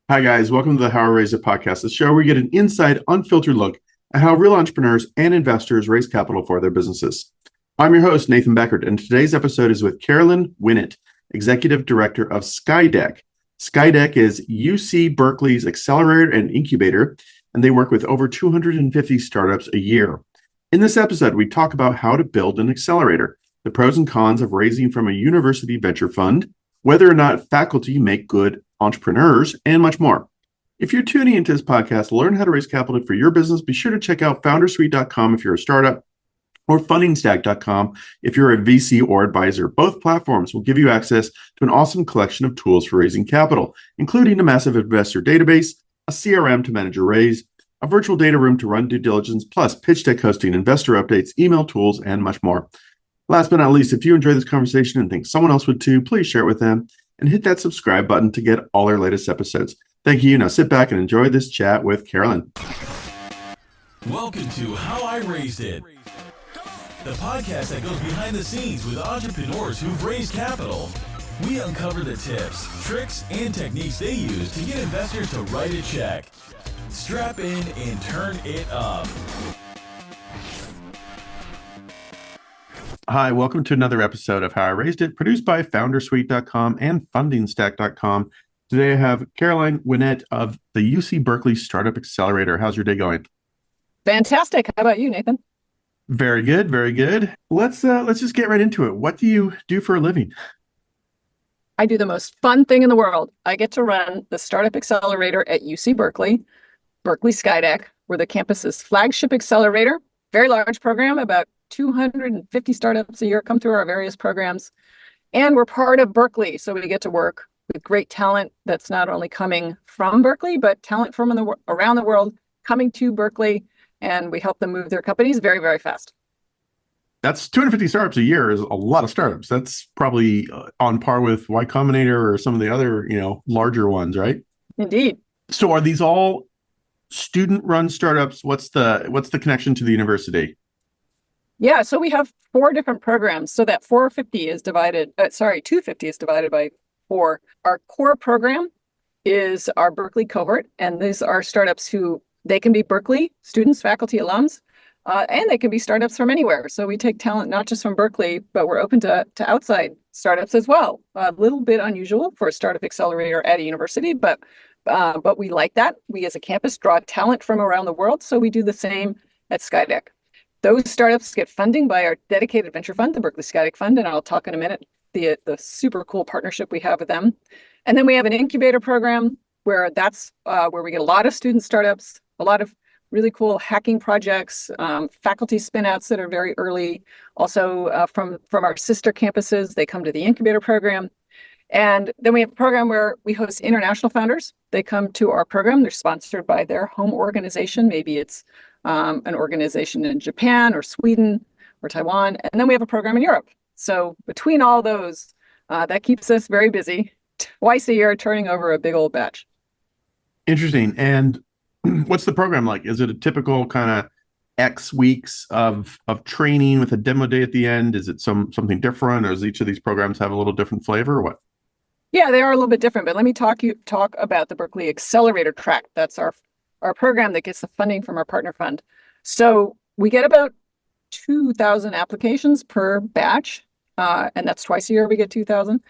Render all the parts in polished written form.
Hi, guys. Welcome to the How I Raise It podcast, the show where we get an inside, unfiltered look at how real entrepreneurs and investors raise capital for their businesses. I'm your host, Nathan Beckert, and today's episode is with Carolyn Winnett, Executive Director of SkyDeck. SkyDeck is UC Berkeley's accelerator and incubator, and they work with over 250 startups a year. In this episode, we talk about how to build an accelerator, the pros and cons of raising from a university venture fund, whether or not faculty make good entrepreneurs, and much more. If you're tuning into this podcast, learn how to raise capital for your business. Be sure to check out Foundersuite.com if you're a startup, or Fundingstack.com if you're a VC or advisor. Both platforms will give you access to an awesome collection of tools for raising capital, including a massive investor database, a CRM to manage your raise, a virtual data room to run due diligence, plus pitch deck hosting, investor updates, email tools, and much more. Last but not least, if you enjoy this conversation and think someone else would too, please share it with them and hit that subscribe button to get all our latest episodes. Thank you. Now sit back and enjoy this chat with Carolyn. Welcome to How I Raised It, the podcast that goes behind the scenes with entrepreneurs who've raised capital. We uncover the tips, tricks, and techniques they use to get investors to write a check. Strap in and turn it up. Hi, welcome to another episode of How I Raised It, produced by Foundersuite.com and Fundingstack.com. Today I have Caroline Winnett of the UC Berkeley Startup Accelerator. How's your day going? Fantastic. How about you, Nathan? Very good, very good. Let's just get right into it. What do you do for a living? I do the most fun thing in the world. I get to run the Startup Accelerator at UC Berkeley, Berkeley SkyDeck. We're the campus's flagship accelerator. Very large program, about 250 startups a year come through our various programs. And we're part of Berkeley, so we get to work with great talent that's not only coming from Berkeley, but talent from around the world coming to Berkeley, and we help them move their companies very, very fast. That's 250 startups a year is a lot of startups. That's probably on par with Y Combinator or some of the other, larger ones, right? Indeed. So are these all student-run startups? What's the connection to the university? Yeah, so we have 4 different programs. So that 250 is divided by 4. Our core program is our Berkeley cohort, and these are startups who they can be Berkeley students, faculty, alums, and they can be startups from anywhere. So we take talent not just from Berkeley, but we're open to outside startups as well. A little bit unusual for a startup accelerator at a university, but we like that. We as a campus draw talent from around the world, so we do the same at SkyDeck. Those startups get funding by our dedicated venture fund, the Berkeley SkyDeck Fund, and I'll talk in a minute the super cool partnership we have with them. And then we have an incubator program where that's where we get a lot of student startups, a lot of really cool hacking projects, faculty spinouts that are very early. Also from our sister campuses, they come to the incubator program. And then we have a program where we host international founders. They come to our program. They're sponsored by their home organization. Maybe it's an organization in Japan or Sweden or Taiwan. And then we have a program in Europe. So between all those, that keeps us very busy. Twice a year, turning over a big old batch. Interesting. And what's the program like? Is it a typical kind of X weeks of training with a demo day at the end? Is it something different, or does each of these programs have a little different flavor, or what? Yeah, they are a little bit different, but let me talk about the Berkeley Accelerator track. That's our program that gets the funding from our partner fund. So we get about 2,000 applications per batch, and that's twice a year we get 2,000.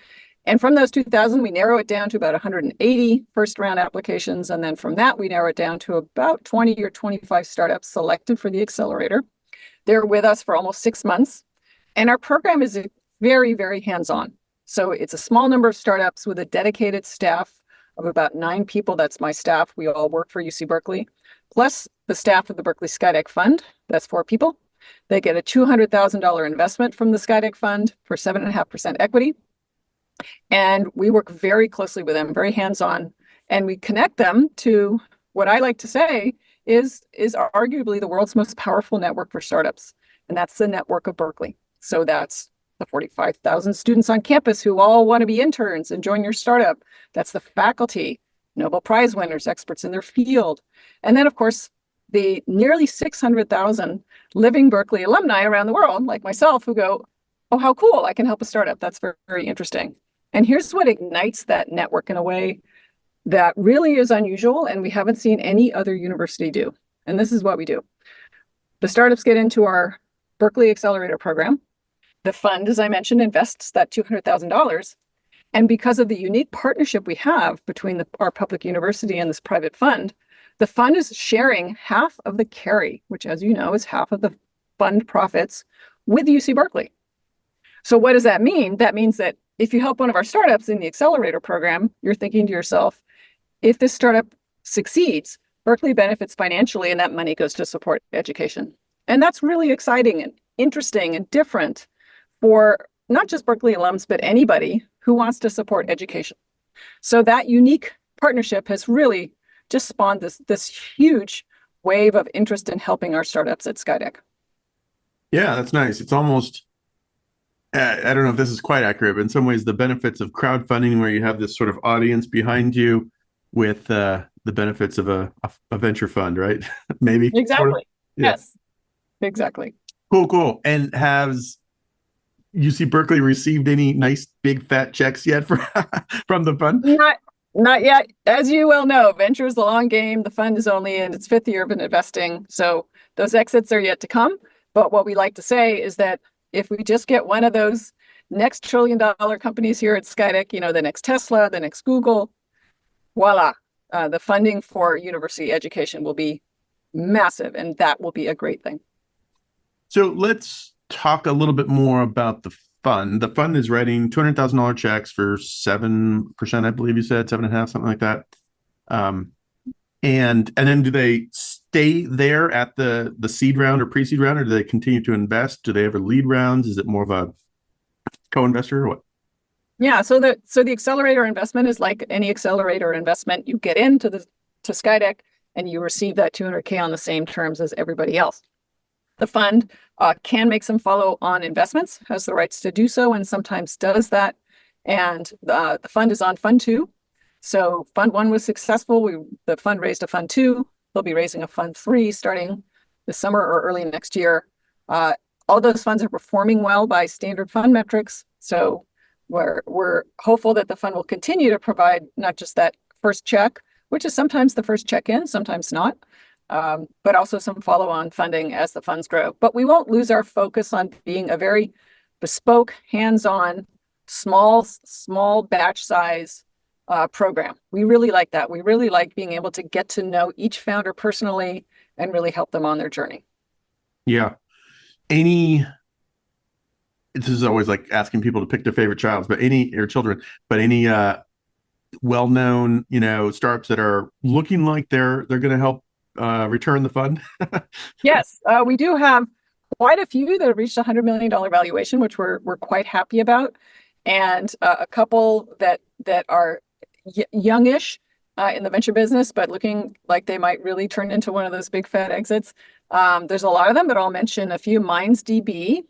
And from those 2,000, we narrow it down to about 180 first round applications. And then from that, we narrow it down to about 20 or 25 startups selected for the accelerator. They're with us for almost 6 months. And our program is very, very hands-on. So it's a small number of startups with a dedicated staff of about 9 people. That's my staff. We all work for UC Berkeley, plus the staff of the Berkeley SkyDeck Fund. That's 4 people. They get a $200,000 investment from the SkyDeck Fund for 7.5% equity. And we work very closely with them, very hands-on, and we connect them to what I like to say is arguably the world's most powerful network for startups, and that's the network of Berkeley. So that's the 45,000 students on campus who all want to be interns and join your startup. That's the faculty, Nobel Prize winners, experts in their field. And then, of course, the nearly 600,000 living Berkeley alumni around the world, like myself, who go, oh, how cool, I can help a startup. That's very, very interesting. And here's what ignites that network in a way that really is unusual and we haven't seen any other university do. And this is what we do. The startups get into our Berkeley Accelerator program. The fund, as I mentioned, invests that $200,000. And because of the unique partnership we have between our public university and this private fund, the fund is sharing half of the carry, which, as you know, is half of the fund profits with UC Berkeley. So what does that mean? That means that if you help one of our startups in the accelerator program, you're thinking to yourself, if this startup succeeds, Berkeley benefits financially and that money goes to support education. And that's really exciting and interesting and different for not just Berkeley alums, but anybody who wants to support education. So that unique partnership has really just spawned this huge wave of interest in helping our startups at SkyDeck. Yeah, that's nice. It's almost, I don't know if this is quite accurate, but in some ways the benefits of crowdfunding where you have this sort of audience behind you with the benefits of a venture fund, right? Maybe. Exactly. Sort of? Yeah. Yes, exactly. Cool. And has UC Berkeley received any nice big fat checks yet from the fund? Not yet. As you well know, venture is a long game. The fund is only in its fifth year of investing. So those exits are yet to come. But what we like to say is that if we just get one of those next $1 trillion companies here at SkyDeck, the next Tesla, the next Google, voila, the funding for university education will be massive, and that will be a great thing. So let's talk a little bit more about the fund. The fund is writing $200,000 checks for 7%, I believe you said, 7.5%, something like that. And then do they stay there at the seed round or pre-seed round, or do they continue to invest? Do they ever lead rounds? Is it more of a co-investor or what? Yeah, so the accelerator investment is like any accelerator investment. You get into to SkyDeck and you receive that $200K on the same terms as everybody else. The fund can make some follow-on investments, has the rights to do so, and sometimes does that. And the fund is on Fund 2. So Fund 1 was successful. The fund raised a Fund 2. They'll be raising a Fund 3 starting this summer or early next year. All those funds are performing well by standard fund metrics. So we're hopeful that the fund will continue to provide not just that first check, which is sometimes the first check-in, sometimes not, but also some follow-on funding as the funds grow. But we won't lose our focus on being a very bespoke, hands-on, small batch size program. We really like that. We really like being able to get to know each founder personally and really help them on their journey. Yeah. This is always like asking people to pick their favorite children, but any well-known, startups that are looking like they're going to help return the fund? Yes, we do have quite a few that have reached $100 million valuation, which we're quite happy about, and a couple that are youngish in the venture business, but looking like they might really turn into one of those big fat exits. There's a lot of them, but I'll mention a few. MindsDB,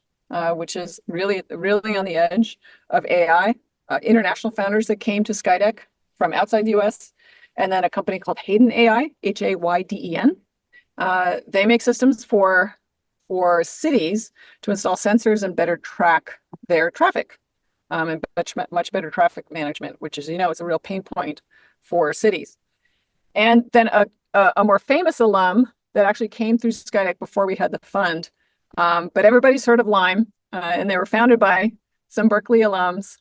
which is really on the edge of AI. International founders that came to SkyDeck from outside the US, and then a company called Hayden AI, Hayden. They make systems for cities to install sensors and better track their traffic, and much better traffic management, which is a real pain point for cities. And then a more famous alum that actually came through SkyDeck before we had the fund, but everybody's heard of Lime, and they were founded by some Berkeley alums.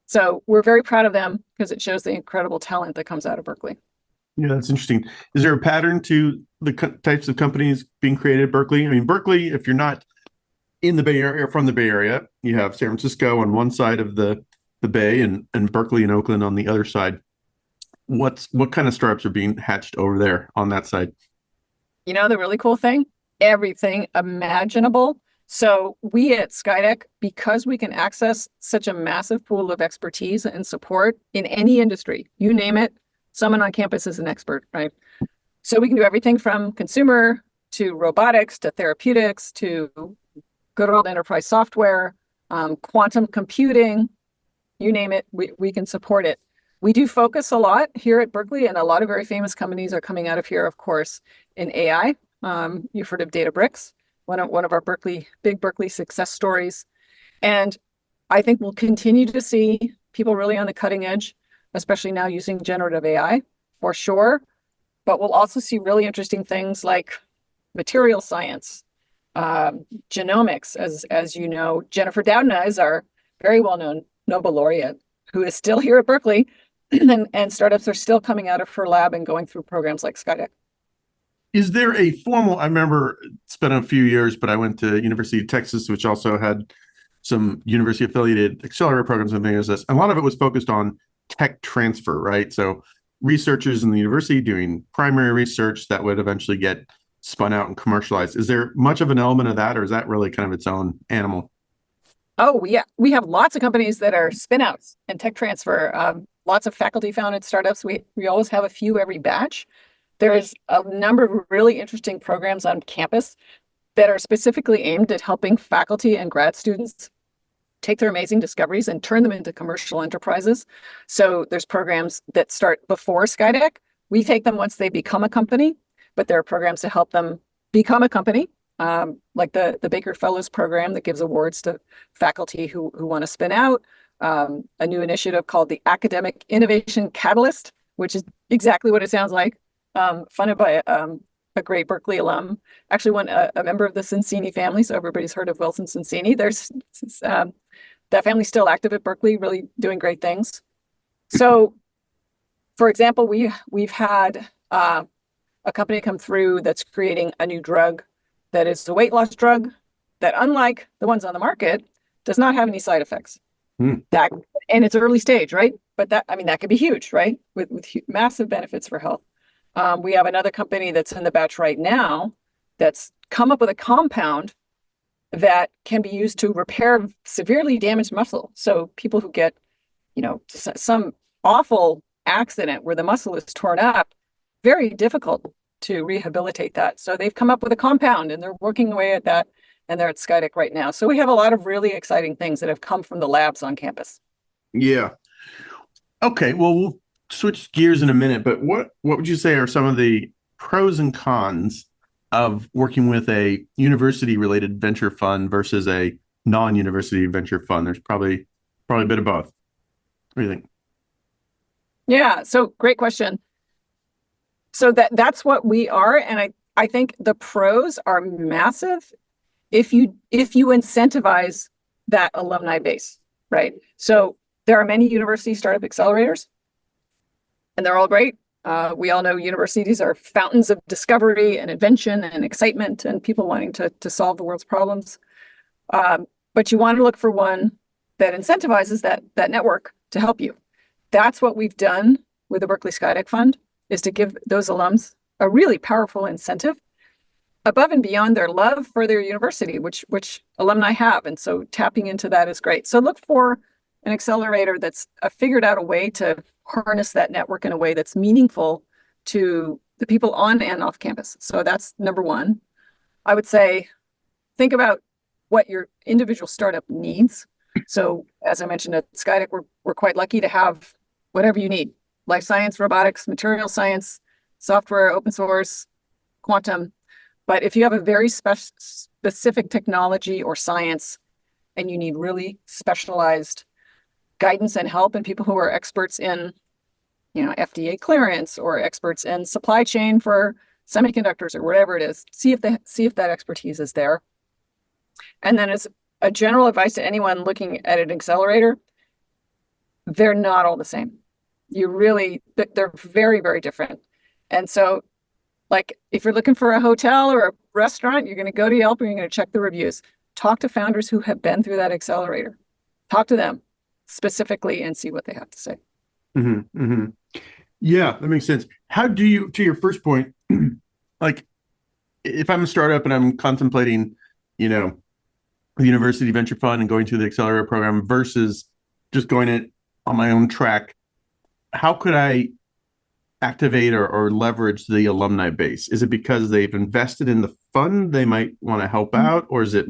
So we're very proud of them because it shows the incredible talent that comes out of Berkeley. Yeah, that's interesting. Is there a pattern to the types of companies being created at Berkeley? I mean, Berkeley, if you're not in the Bay Area or from the Bay Area, you have San Francisco on one side of the Bay and Berkeley and Oakland on the other side. What kind of startups are being hatched over there on that side? The really cool thing, everything imaginable. So we at SkyDeck, because we can access such a massive pool of expertise and support in any industry, you name it, someone on campus is an expert, right? So we can do everything from consumer to robotics to therapeutics to good old enterprise software, quantum computing, you name it, we can support it. We do focus a lot here at Berkeley, and a lot of very famous companies are coming out of here, of course, in AI. You've heard of Databricks, one of our big Berkeley success stories. And I think we'll continue to see people really on the cutting edge especially now using generative AI for sure. But we'll also see really interesting things like material science, genomics, as you know. Jennifer Doudna is our very well-known Nobel laureate who is still here at Berkeley, and startups are still coming out of her lab and going through programs like SkyDeck. Is there a formal, I remember it's been a few years, but I went to University of Texas, which also had some university affiliated accelerator programs and things like this. A lot of it was focused on tech transfer, right? So researchers in the university doing primary research that would eventually get spun out and commercialized. Is there much of an element of that, or is that really kind of its own animal? Oh, yeah. We have lots of companies that are spin-outs and tech transfer. Lots of faculty-founded startups. We always have a few every batch. There's a number of really interesting programs on campus that are specifically aimed at helping faculty and grad students take their amazing discoveries and turn them into commercial enterprises. So there's programs that start before SkyDeck. We take them once they become a company, but there are programs to help them become a company, like the Baker Fellows program that gives awards to faculty who want to spin out, a new initiative called the Academic Innovation Catalyst, which is exactly what it sounds like, funded by a great Berkeley alum, actually a member of the Cincini family, so everybody's heard of Wilson Cincini. There's that family's still active at Berkeley, really doing great things. So, for example, we've had a company come through that's creating a new drug that is a weight loss drug that, unlike the ones on the market, does not have any side effects. That, and it's early stage, right? But that could be huge, right? With massive benefits for health. We have another company that's in the batch right now that's come up with a compound that can be used to repair severely damaged muscle. So people who get, some awful accident where the muscle is torn up, very difficult to rehabilitate that. So they've come up with a compound and they're working away at that, and they're at SkyDeck right now. So we have a lot of really exciting things that have come from the labs on campus. Yeah. Okay. Well, we'll switch gears in a minute, but what would you say are some of the pros and cons of working with a university-related venture fund versus a non-university venture fund? There's probably a bit of both. What do you think? Yeah. So great question. So that's what we are, and I think the pros are massive if you incentivize that alumni base, right? So there are many university startup accelerators, and they're all great. We all know universities are fountains of discovery and invention and excitement and people wanting to solve the world's problems. But you want to look for one that incentivizes that network to help you. That's what we've done with the Berkeley SkyDeck Fund, is to give those alums a really powerful incentive above and beyond their love for their university, which alumni have. And so tapping into that is great. So look for an accelerator that's figured out a way to harness that network in a way that's meaningful to the people on and off campus. So that's number one. I would say, think about what your individual startup needs. So as I mentioned at SkyDeck, we're quite lucky to have whatever you need: life science, robotics, material science, software, open source, quantum. But if you have a very specific technology or science and you need really specialized guidance and help, and people who are experts in, FDA clearance or experts in supply chain for semiconductors or whatever it is, see if that expertise is there. And then as a general advice to anyone looking at an accelerator, they're not all the same. They're very, very different. And so, like, if you're looking for a hotel or a restaurant, you're going to go to Yelp and you're going to check the reviews. Talk to founders who have been through that accelerator. Talk to them specifically and see what they have to say. Mm-hmm, mm-hmm. Yeah, that makes sense. How do you, to your first point, like, if I'm a startup and I'm contemplating, the university venture fund and going through the accelerator program versus just going it on my own track, how could I activate or leverage the alumni base? Is it because they've invested in the fund, they might want to help out, or is it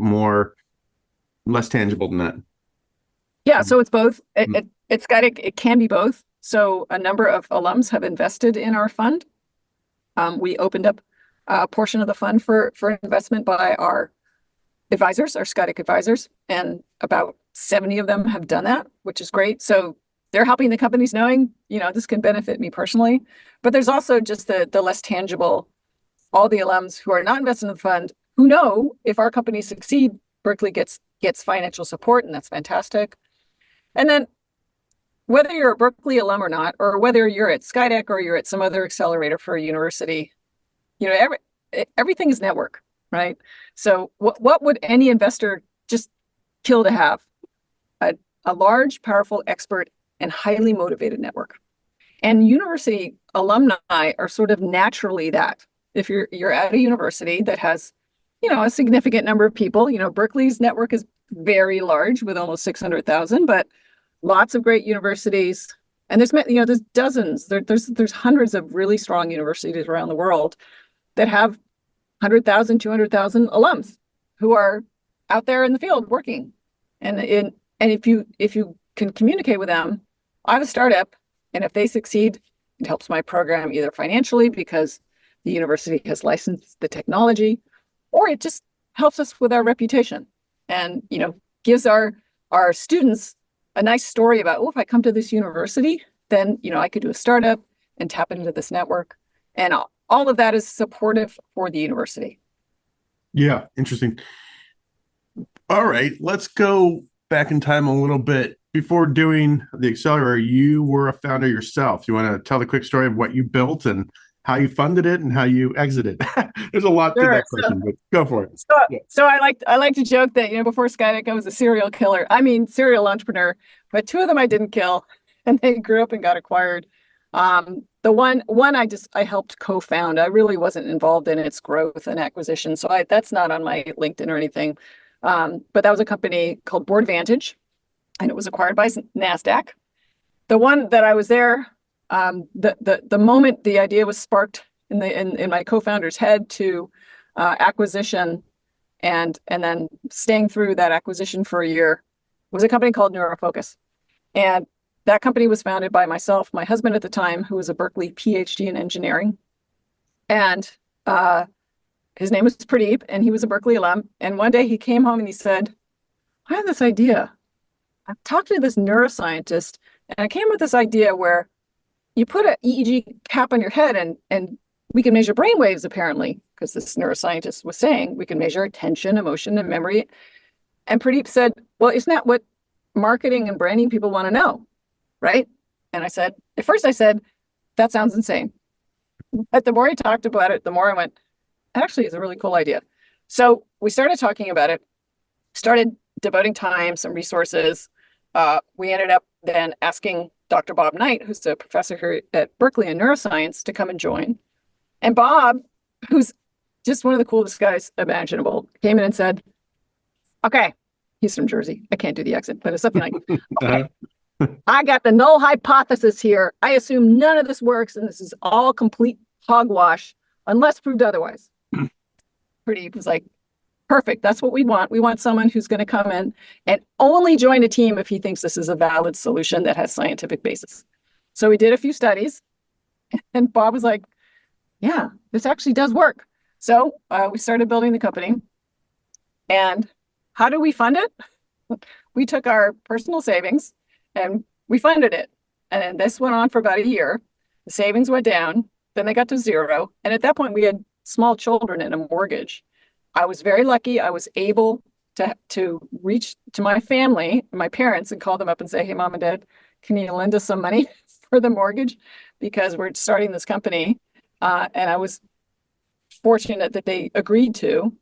less tangible than that? Yeah, so it's both. It can be both. So a number of alums have invested in our fund. We opened up a portion of the fund for investment by our advisors, our SkyDeck advisors, and about 70 of them have done that, which is great. So they're helping the companies knowing, this can benefit me personally. But there's also just the less tangible, all the alums who are not invested in the fund, who know if our companies succeed, Berkeley gets financial support, and that's fantastic. And then whether you're a Berkeley alum or not, or whether you're at SkyDeck or you're at some other accelerator for a university, everything is network, right? So what would any investor just kill to have? A large, powerful, expert, and highly motivated network. And university alumni are sort of naturally that. If you're at a university that has, a significant number of people, Berkeley's network is very large with almost 600,000, but lots of great universities. And there's dozens, there's hundreds of really strong universities around the world that have 100,000, 200,000 alums who are out there in the field working. And if you can communicate with them, I have a startup, and if they succeed, it helps my program either financially because the university has licensed the technology, or it just helps us with our reputation and, gives our students a nice story about, if I come to this university, then, I could do a startup and tap into this network. And all of that is supportive for the university. Yeah, interesting. All right, let's go back in time a little bit. Before doing the accelerator, you were a founder yourself. You want to tell the quick story of what you built and how you funded it and how you exited? There's a lot to that question, but go for it. So I like to joke that, before SkyDeck, I was a serial killer. Serial entrepreneur, but two of them I didn't kill, and they grew up and got acquired. The one I helped co-found. I really wasn't involved in its growth and acquisition, so that's not on my LinkedIn or anything. But that was a company called Boardvantage, and it was acquired by NASDAQ. The one that I was there, the moment the idea was sparked in my co-founder's head to acquisition, and then staying through that acquisition for a year, was a company called Neurofocus. And that company was founded by myself, my husband at the time, who was a Berkeley PhD in engineering. And his name was Pradeep, and he was a Berkeley alum. And one day he came home and he said, I have this idea. I've talked to this neuroscientist, and I came with this idea where you put an EEG cap on your head and we can measure brain waves, apparently, because this neuroscientist was saying we can measure attention, emotion, and memory. And Pradeep said, well, isn't that what marketing and branding people want to know, right? And at first I said, that sounds insane. But the more he talked about it, the more I went, actually, it's a really cool idea. So we started talking about it, started devoting time, some resources. We ended up then asking Dr. Bob Knight, who's a professor here at Berkeley in neuroscience, to come and join. And Bob, who's just one of the coolest guys imaginable, came in and said, okay, he's from Jersey. I can't do the accent, but it's something like, okay, I got the null hypothesis here. I assume none of this works, and this is all complete hogwash unless proved otherwise. Pradeep was like, perfect. That's what we want. We want someone who's going to come in and only join a team if he thinks this is a valid solution that has scientific basis. So we did a few studies, and Bob was like, yeah, this actually does work. So we started building the company. And how do we fund it? We took our personal savings and we funded it. And this went on for about a year. The savings went down, then they got to zero. And at that point, we had small children and a mortgage. I was very lucky. I was able to reach to my family, my parents, and call them up and say, hey, Mom and Dad, can you lend us some money for the mortgage? Because we're starting this company. And I was fortunate that they agreed to.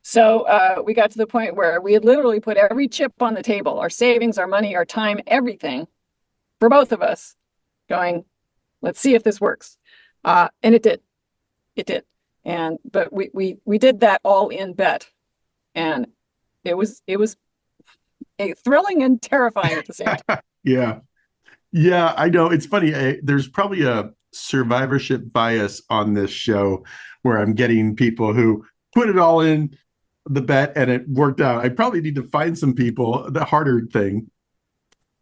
So we got to the point where we had literally put every chip on the table, our savings, our money, our time, everything for both of us, going, let's see if this works. And it did. It did. But we did that all in bet, and it was thrilling and terrifying at the same time. Yeah, I know. It's funny. There's probably a survivorship bias on this show where I'm getting people who put it all in the bet and it worked out. I probably need to find some people, the harder thing,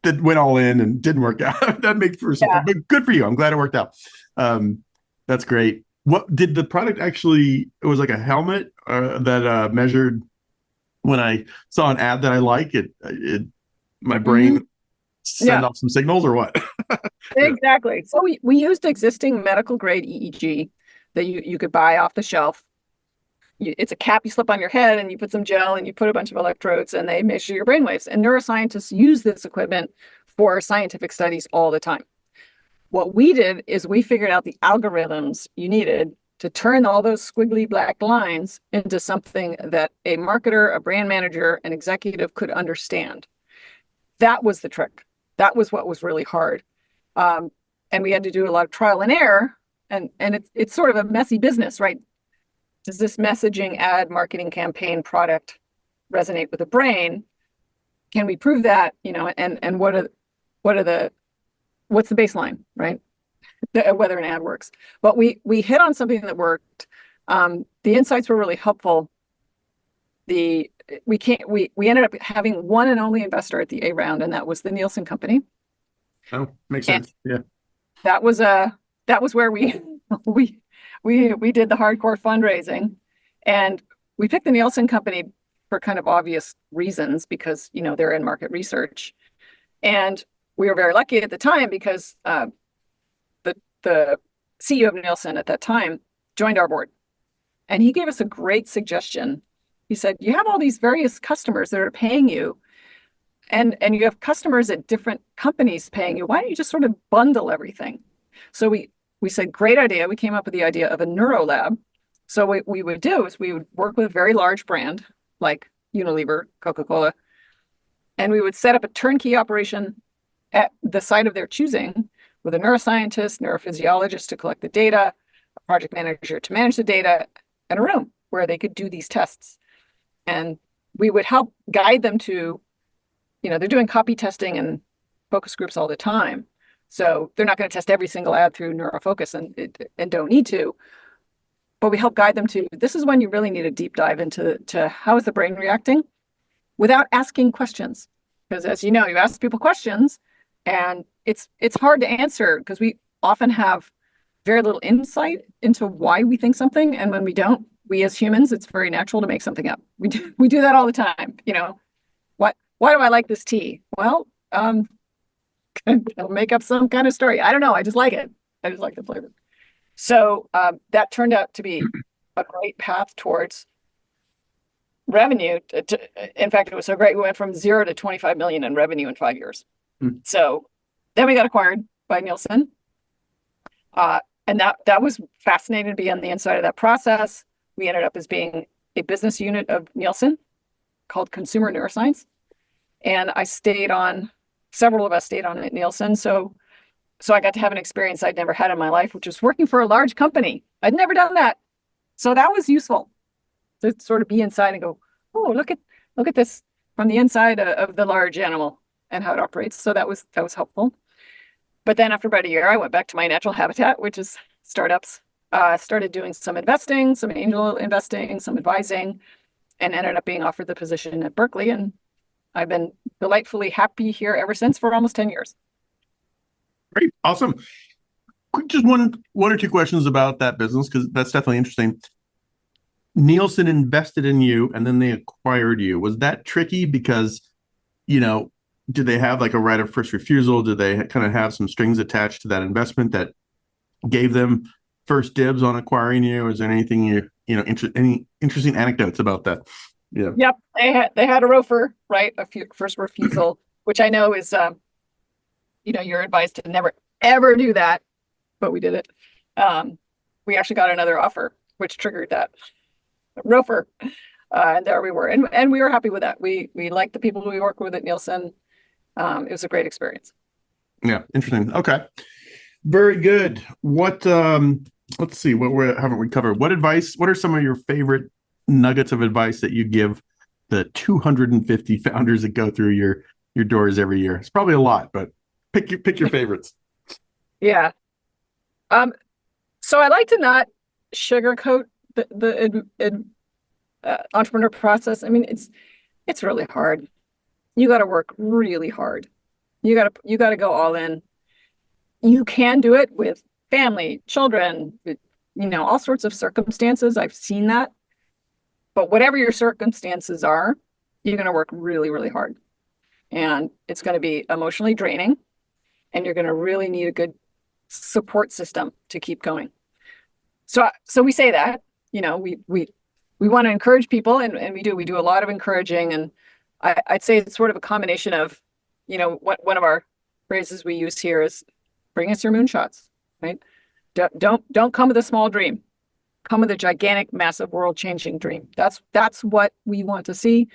that went all in and didn't work out. That makes for something, but good for you. I'm glad it worked out. That's great. What did the product actually, it was like a helmet that measured when I saw an ad that I like, my brain send off some signals or what? Exactly. So we used existing medical grade EEG that you could buy off the shelf. It's a cap you slip on your head and you put some gel and you put a bunch of electrodes and they measure your brainwaves. And neuroscientists use this equipment for scientific studies all the time. What we did is we figured out the algorithms you needed to turn all those squiggly black lines into something that a marketer, a brand manager, an executive could understand. That was the trick. That was what was really hard. And we had to do a lot of trial and error. And it's sort of a messy business, right? Does this messaging, ad, marketing campaign, product resonate with the brain? Can we prove that? And what's the baseline, right? Whether an ad works. But we hit on something that worked. The insights were really helpful. We ended up having one and only investor at the A round, and that was the Nielsen company. Oh, makes sense. Yeah. That was where we did the hardcore fundraising, and we picked the Nielsen company for kind of obvious reasons because they're in market research, and we were very lucky at the time because the CEO of Nielsen at that time joined our board, and he gave us a great suggestion. He said, "You have all these various customers that are paying you, and you have customers at different companies paying you. Why don't you just sort of bundle everything?" So we said, great idea. We came up with the idea of a neuro lab. So what we would do is we would work with a very large brand like Unilever, Coca-Cola, and we would set up a turnkey operation at the site of their choosing with a neuroscientist, neurophysiologist to collect the data, a project manager to manage the data, and a room where they could do these tests. And we would help guide them to, they're doing copy testing and focus groups all the time. So they're not going to test every single ad through NeuroFocus and don't need to. But we help guide them to, this is when you really need a deep dive into how is the brain reacting without asking questions. Because as you know, you ask people questions and it's hard to answer because we often have very little insight into why we think something. And when we don't, we as humans, it's very natural to make something up. We do that all the time. Why do I like this tea? Well, I'll make up some kind of story. I don't know. I just like it. I just like the flavor. So that turned out to be a great path towards revenue. In fact, it was so great. We went from 0 to 25 million in revenue in 5 years. So then we got acquired by Nielsen. And that was fascinating to be on the inside of that process. We ended up as being a business unit of Nielsen called Consumer Neuroscience. And several of us stayed on at Nielsen. So I got to have an experience I'd never had in my life, which was working for a large company. I'd never done that. So that was useful to sort of be inside and go, oh, look at this from the inside of the large animal and how it operates. So that was helpful. But then after about a year, I went back to my natural habitat, which is startups. Started doing some investing, some angel investing, some advising, and ended up being offered the position at Berkeley. And I've been delightfully happy here ever since for almost 10 years. Great. Awesome. Just one or two questions about that business, because that's definitely interesting. Nielsen invested in you and then they acquired you. Was that tricky because, did they have like a right of first refusal? Did they kind of have some strings attached to that investment that gave them first dibs on acquiring you? Is there anything any interesting anecdotes about that? Yeah. Yep. They had a ROFR, right? First refusal, which I know is, you're advised to never, ever do that, but we did it. We actually got another offer, which triggered that ROFR. And there we were. And we were happy with that. We liked the people we worked with at Nielsen. It was a great experience. Yeah. Interesting. Okay. Very good. What, let's see, haven't we covered? What are some of your favorite nuggets of advice that you give the 250 founders that go through your doors every year? It's probably a lot, but pick your favorites. Yeah. So I like to not sugarcoat the entrepreneur process. I mean, it's really hard. You got to work really hard. You got to go all in. You can do it with family, children, all sorts of circumstances. I've seen that. But whatever your circumstances are, you're going to work really, really hard. and it's going to be emotionally draining, and you're going to really need a good support system to keep going. So we say that, we want to encourage people, and we do a lot of encouraging, and I'd say it's sort of a combination of, one of our phrases we use here is bring us your moonshots, right? Don't come with a small dream. Come with a gigantic, massive, world-changing dream. That's what we want to see.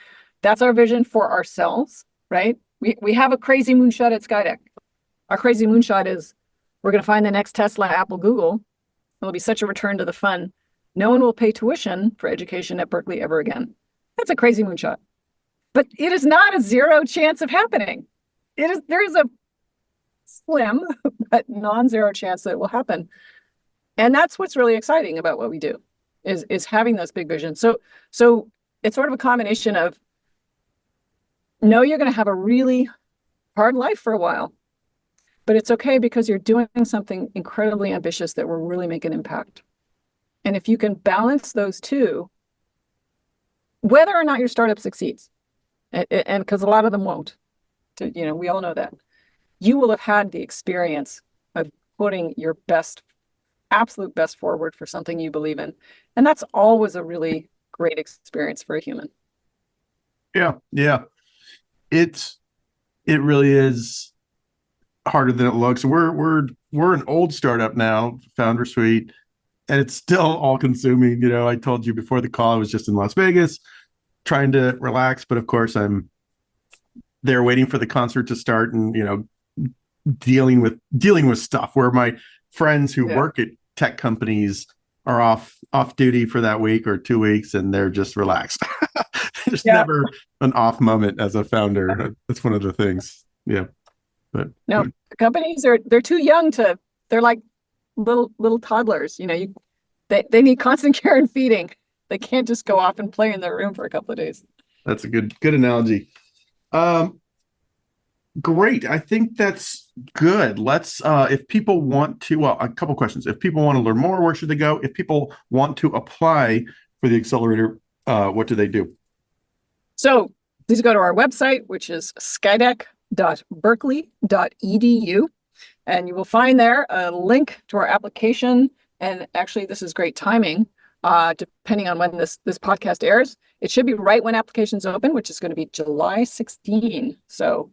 That's our vision for ourselves, right? We have a crazy moonshot at SkyDeck. Our crazy moonshot is we're going to find the next Tesla, Apple, Google. It'll be such a return to the fun. No one will pay tuition for education at Berkeley ever again. That's a crazy moonshot. But it is not a zero chance of happening. There is a slim but non-zero chance that it will happen. And that's what's really exciting about what we do, is having those big visions. So it's sort of a combination of, no, you're going to have a really hard life for a while, but it's okay because you're doing something incredibly ambitious that will really make an impact. And if you can balance those two, whether or not your startup succeeds, and because a lot of them won't, we all know that, you will have had the experience of putting your absolute best forward for something you believe in. And that's always a really great experience for a human. Yeah. It really is harder than it looks. We're an old startup now, Foundersuite, and it's still all consuming. I told you before the call, I was just in Las Vegas trying to relax, but of course I'm there waiting for the concert to start and, dealing with stuff where my friends who work at tech companies are off duty for that week or 2 weeks, and they're just relaxed. There's never an off moment as a founder. That's one of the things. Yeah. But no, companies they're too young they're like little toddlers. They need constant care and feeding. They can't just go off and play in their room for a couple of days. That's a good analogy. Great. I think that's good. Let's, if people want to, a couple questions. If people want to learn more, where should they go? If people want to apply for the accelerator, what do they do? So please go to our website, which is skydeck.berkeley.edu, and you will find there a link to our application. And actually, this is great timing, depending on when this podcast airs. It should be right when applications open, which is going to be July 16. So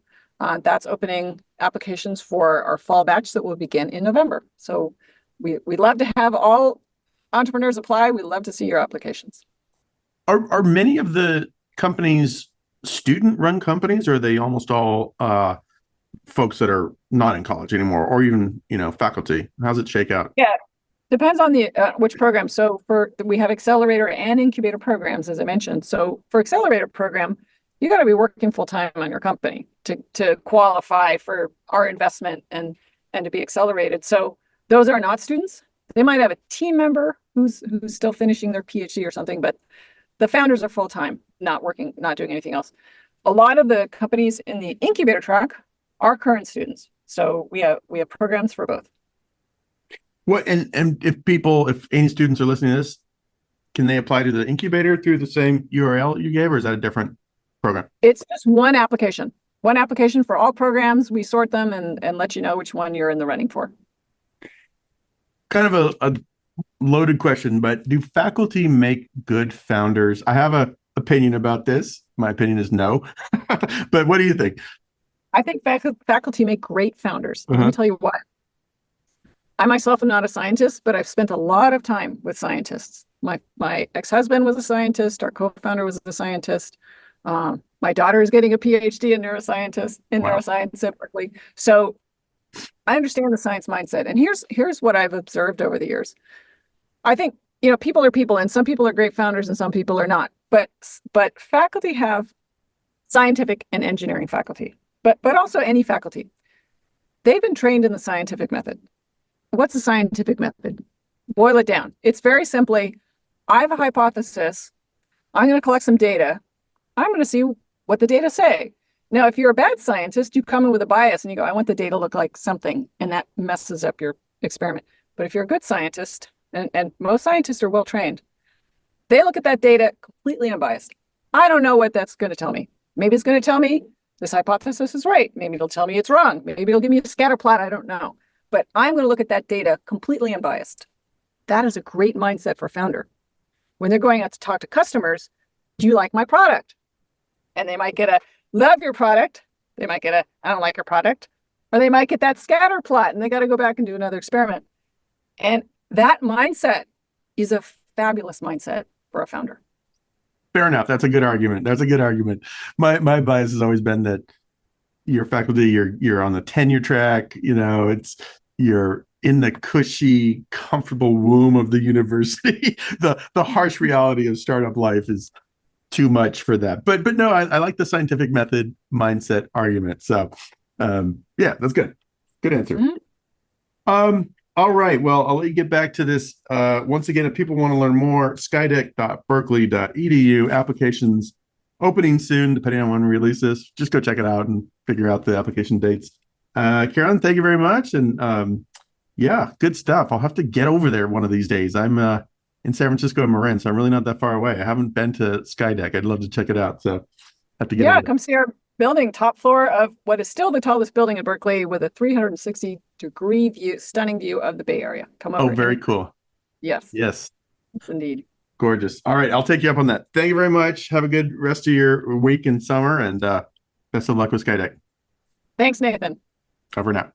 that's opening applications for our fall batch that will begin in November. So we'd love to have all entrepreneurs apply. We'd love to see your applications. Are many of the companies student-run companies, or are they almost all folks that are not in college anymore, or even faculty? How's it shake out? Yeah, depends on the which program. So we have accelerator and incubator programs, as I mentioned. So for accelerator program, you got to be working full time on your company to qualify for our investment and to be accelerated. So those are not students. They might have a team member who's still finishing their PhD or something, but the founders are full time, not working, not doing anything else. A lot of the companies in the incubator track are current students. So we have programs for both. What and if any students are listening to this, can they apply to the incubator through the same URL you gave, or is that a different program? It's just one application for all programs. We sort them and let you know which one you're in the running for. Kind of a loaded question, but do faculty make good founders? I have an opinion about this. My opinion is no. But what do you think? I think faculty make great founders. Let me tell you why. I myself am not a scientist, but I've spent a lot of time with scientists. My ex-husband was a scientist. Our co-founder was a scientist. My daughter is getting a PhD in neuroscience at Berkeley. So I understand the science mindset. And here's what I've observed over the years. I think, people are people, and some people are great founders and some people are not. But faculty have scientific and engineering faculty, but also any faculty. They've been trained in the scientific method. What's the scientific method? Boil it down. It's very simply, I have a hypothesis. I'm going to collect some data. I'm going to see what the data say. Now, if you're a bad scientist, you come in with a bias and you go, I want the data to look like something, and that messes up your experiment. But if you're a good scientist, and most scientists are well trained, they look at that data completely unbiased. I don't know what that's going to tell me. Maybe it's going to tell me this hypothesis is right. Maybe it'll tell me it's wrong. Maybe it'll give me a scatter plot. I don't know. But I'm going to look at that data completely unbiased. That is a great mindset for a founder. When they're going out to talk to customers, do you like my product? And they might get a love your product. They might get a I don't like your product. Or they might get that scatter plot and they got to go back and do another experiment. And that mindset is a fabulous mindset for a founder. Fair enough. That's a good argument. My bias has always been that your faculty, you're on the tenure track, you're in the cushy, comfortable womb of the university. The harsh reality of startup life is too much for that. But no, I like the scientific method mindset argument. So yeah, that's good. Good answer. Mm-hmm. All right. Well, I'll let you get back to this. Once again, if people want to learn more, skydeck.berkeley.edu. Applications opening soon, depending on when we release this. Just go check it out and figure out the application dates. Carolyn, thank you very much. And yeah, good stuff. I'll have to get over there one of these days. I'm in San Francisco and Marin, so I'm really not that far away. I haven't been to SkyDeck. I'd love to check it out. So have to get over. Come see our building, top floor of what is still the tallest building in Berkeley with a 360-degree view, stunning view of the Bay Area. Come over. Oh, very cool. Yes. Yes. Yes, indeed. Gorgeous. All right. I'll take you up on that. Thank you very much. Have a good rest of your week and summer, and best of luck with SkyDeck. Thanks, Nathan. Over now.